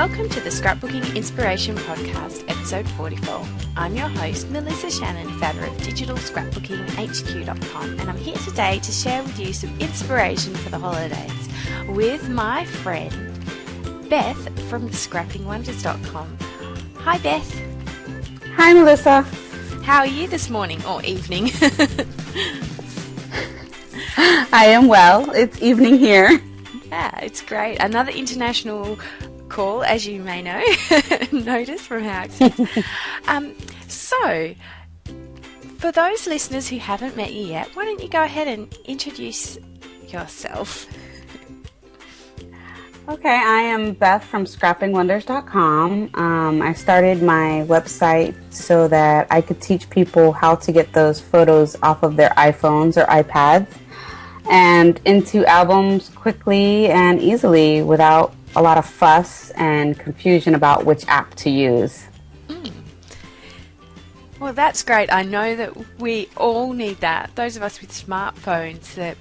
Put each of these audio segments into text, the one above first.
Welcome to the Scrapbooking Inspiration Podcast, episode 44. I'm your host, Melissa Shannon, founder of digitalscrapbookinghq.com, and I'm here today to share with you some inspiration for the holidays with my friend, Beth from scrappingwonders.com. Hi, Beth. Hi, Melissa. How are you this morning or evening? I am well. It's evening here. Yeah, it's great. Another international call, as you may know, notice from our accents. So, for those listeners who haven't met you yet, why don't you go ahead and introduce yourself? Okay, I am Beth from scrappingwonders.com. I started my website so that I could teach people how to get those photos off of their iPhones or iPads and into albums quickly and easily without a lot of fuss and confusion about which app to use. Well, that's great. I know that we all need that. Those of us with smartphones, that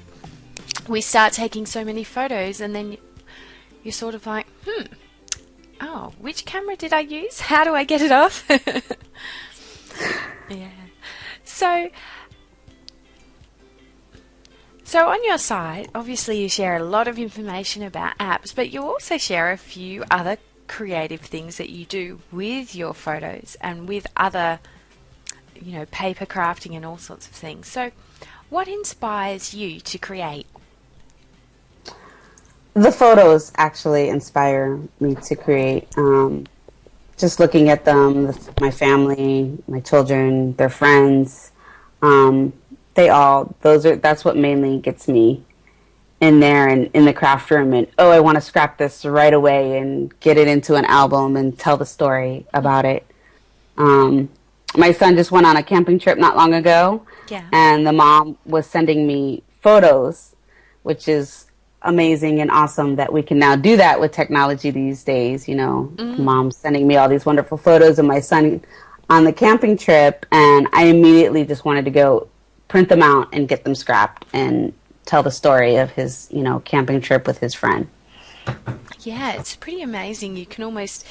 we start taking so many photos and then you're sort of like, oh, which camera did I use? How do I get it off? Yeah. So on your site, obviously you share a lot of information about apps, but you also share a few other creative things that you do with your photos and with other, paper crafting and all sorts of things. So what inspires you to create? The photos actually inspire me to create. Just looking at them, my family, my children, their friends, that's what mainly gets me in there and in the craft room, and I want to scrap this right away and get it into an album and tell the story about it. My son just went on a camping trip not long ago, and the mom was sending me photos, which is amazing and awesome that we can now do that with technology these days. Mom's sending me all these wonderful photos of my son on the camping trip, and I immediately just wanted to go print them out and get them scrapped and tell the story of his, camping trip with his friend. Yeah, it's pretty amazing. You can almost,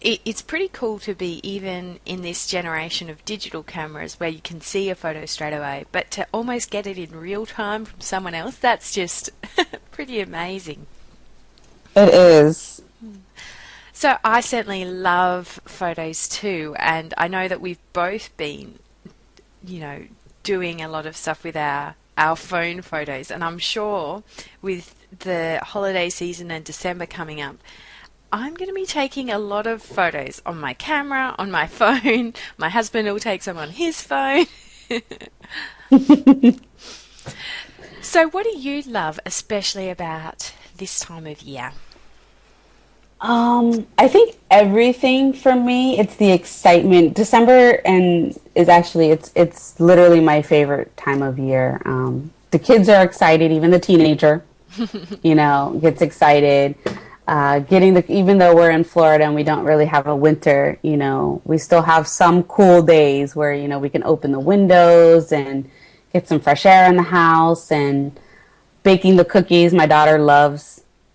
it's pretty cool to be even in this generation of digital cameras where you can see a photo straight away, but to almost get it in real time from someone else, that's just pretty amazing. It is. So I certainly love photos too, and I know that we've both been doing a lot of stuff with our phone photos, and I'm sure with the holiday season and December coming up, I'm going to be taking a lot of photos on my camera, on my phone. My husband will take some on his phone. So what do you love especially about this time of year? I think everything for me, it's the excitement. December it's literally my favorite time of year. The kids are excited, even the teenager, gets excited. Even though we're in Florida and we don't really have a winter, we still have some cool days where, we can open the windows and get some fresh air in the house, and baking the cookies. My daughter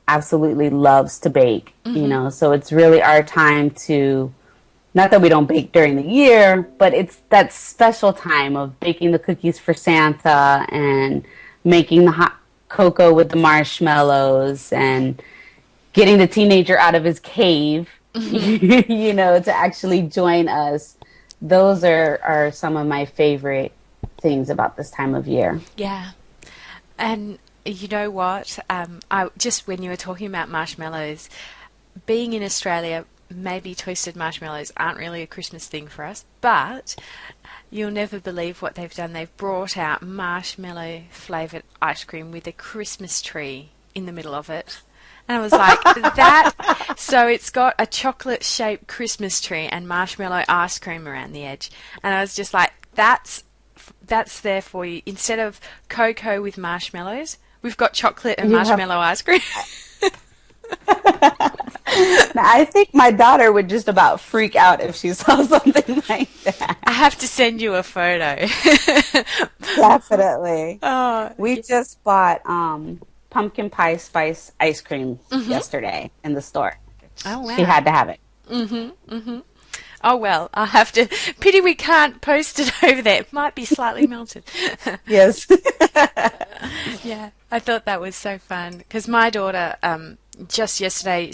absolutely loves to bake, so it's really our time to, not that we don't bake during the year, but it's that special time of baking the cookies for Santa and making the hot cocoa with the marshmallows and getting the teenager out of his cave, to actually join us. Those are some of my favorite things about this time of year. Yeah. And you know what? When you were talking about marshmallows, being in Australia, maybe toasted marshmallows aren't really a Christmas thing for us, but you'll never believe what they've done. They've brought out marshmallow flavoured ice cream with a Christmas tree in the middle of it. And I was like, that, so it's got a chocolate-shaped Christmas tree and marshmallow ice cream around the edge. And I was just like, that's there for you. Instead of cocoa with marshmallows, we've got chocolate and marshmallow ice cream. Now, I think my daughter would just about freak out if she saw something like that. I have to send you a photo. Definitely. Oh, we just bought pumpkin pie spice ice cream yesterday in the store. Oh, wow. She had to have it. Oh, well, I'll have to... Pity we can't post it over there. It might be slightly melted. Yes. Yeah, I thought that was so fun because my daughter just yesterday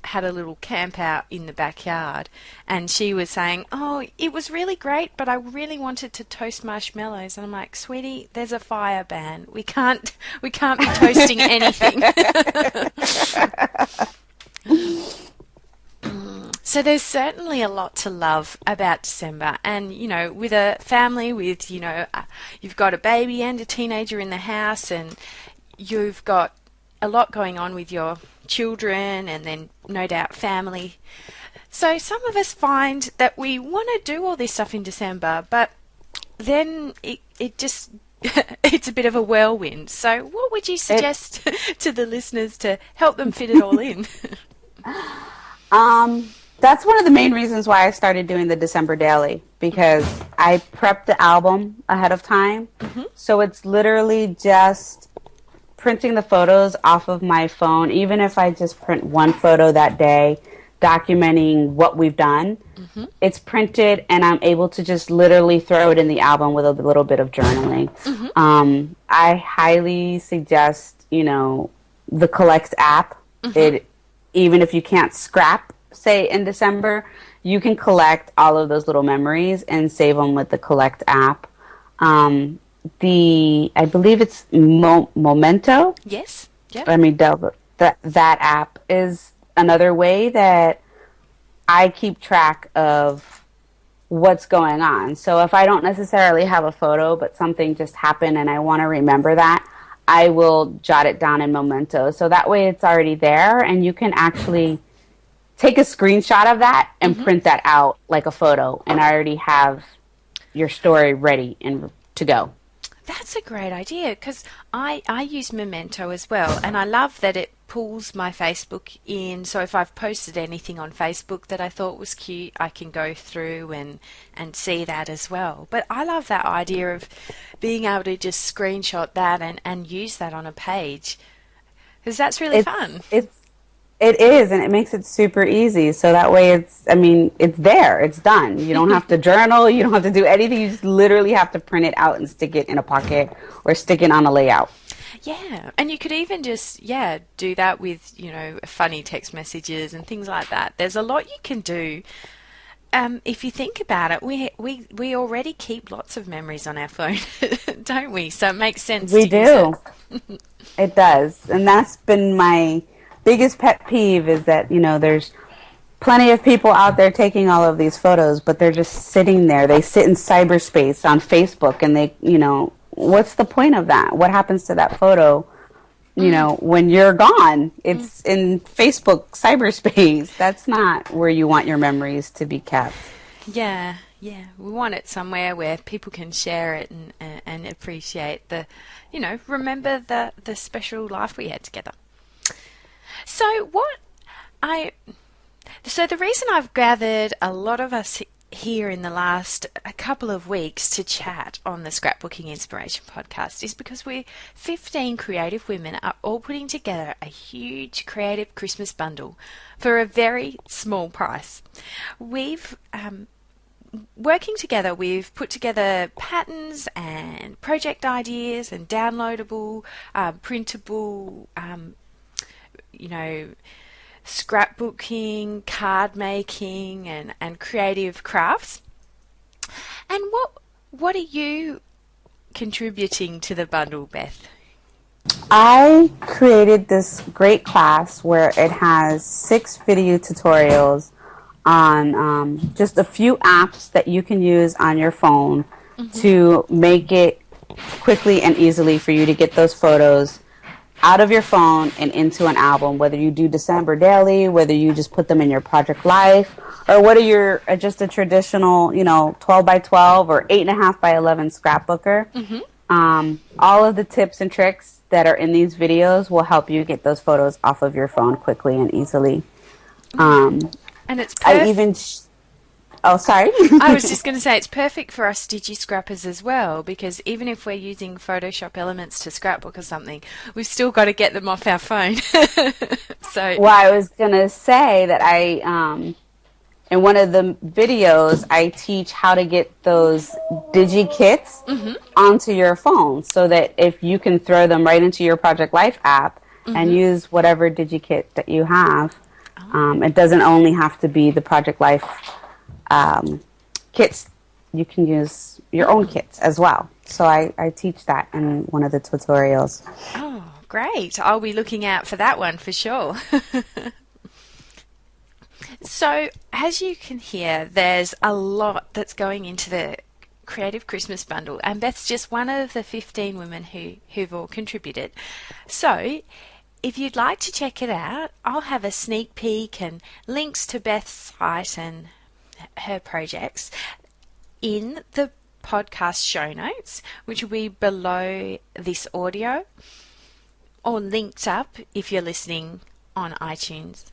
had a little camp out in the backyard, and she was saying, "Oh, it was really great, but I really wanted to toast marshmallows." And I'm like, "Sweetie, there's a fire ban. We can't be toasting anything." So there's certainly a lot to love about December, and with a family with you've got a baby and a teenager in the house, and you've got a lot going on with your children, and then no doubt family. So some of us find that we want to do all this stuff in December, but then it just it's a bit of a whirlwind. So what would you suggest to the listeners to help them fit it all in? That's one of the main reasons why I started doing the December daily, because I prep the album ahead of time. So it's literally just printing the photos off of my phone, even if I just print one photo that day, documenting what we've done. It's printed, and I'm able to just literally throw it in the album with a little bit of journaling. I highly suggest, the Collect app. Even if you can't scrap, say, in December, you can collect all of those little memories and save them with the Collect app. I believe it's Memento. Yes. Yeah. That app is another way that I keep track of what's going on. So if I don't necessarily have a photo, but something just happened and I want to remember that, I will jot it down in Memento. So that way it's already there, and you can actually take a screenshot of that and print that out like a photo, and I already have your story ready and to go. That's a great idea, because I use Memento as well, and I love that it pulls my Facebook in. So if I've posted anything on Facebook that I thought was cute, I can go through and see that as well. But I love that idea of being able to just screenshot that and use that on a page, because that's really fun. It is, and it makes it super easy. So that way it's there. It's done. You don't have to journal. You don't have to do anything. You just literally have to print it out and stick it in a pocket or stick it on a layout. Yeah, and you could even just, do that with, funny text messages and things like that. There's a lot you can do. If you think about it, we already keep lots of memories on our phone, don't we? So it makes sense We to use do. It does. And that's been my biggest pet peeve, is that there's plenty of people out there taking all of these photos, but they're just sitting there. They sit in cyberspace on Facebook, and they what's the point of that? What happens to that photo when you're gone? It's in Facebook cyberspace. That's not where you want your memories to be kept. Yeah, we want it somewhere where people can share it and appreciate remember the special life we had together. So the reason I've gathered a lot of us here in the last couple of weeks to chat on the Scrapbooking Inspiration Podcast is because we 15 creative women are all putting together a huge creative Christmas bundle for a very small price. We've working together, we've put together patterns and project ideas and downloadable, printable, scrapbooking, card making, and creative crafts. And what are you contributing to the bundle, Beth? I created this great class where it has 6 video tutorials on just a few apps that you can use on your phone to make it quickly and easily for you to get those photos out of your phone and into an album, whether you do December daily, whether you just put them in your project life, or whether you're just a traditional, 12 by 12 or 8.5 by 11 scrapbooker. All of the tips and tricks that are in these videos will help you get those photos off of your phone quickly and easily. And it's perfect. Oh, sorry. I was just going to say it's perfect for us digi-scrappers as well, because even if we're using Photoshop elements to scrapbook or something, we've still got to get them off our phone. So, Well, I was going to say that in one of the videos, I teach how to get those digi kits onto your phone so that if you can throw them right into your Project Life app and use whatever digi kit that you have. It doesn't only have to be the Project Life kits. You can use your own kits as well. So I teach that in one of the tutorials. Oh, great. I'll be looking out for that one for sure. So, as you can hear, there's a lot that's going into the Creative Christmas Bundle, and Beth's just one of the 15 women who've all contributed. So, if you'd like to check it out, I'll have a sneak peek and links to Beth's site and her projects in the podcast show notes, which will be below this audio, or linked up if you're listening on iTunes.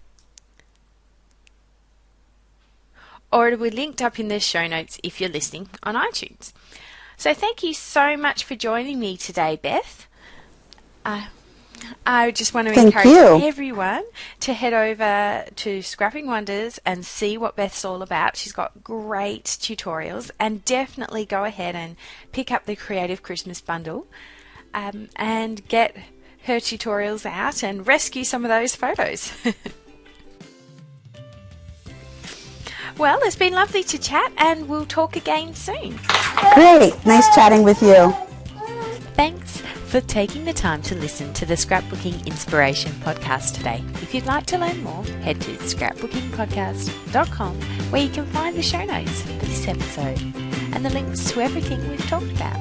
Or it will be linked up in the show notes if you're listening on iTunes. So thank you so much for joining me today, Beth. I just want to encourage everyone to head over to Scrapping Wonders and see what Beth's all about. She's got great tutorials, and definitely go ahead and pick up the Creative Christmas Bundle and get her tutorials out and rescue some of those photos. Well, it's been lovely to chat, and we'll talk again soon. Great. Nice chatting with you. Thanks for taking the time to listen to the Scrapbooking Inspiration Podcast today. If you'd like to learn more, head to scrapbookingpodcast.com, where you can find the show notes for this episode and the links to everything we've talked about.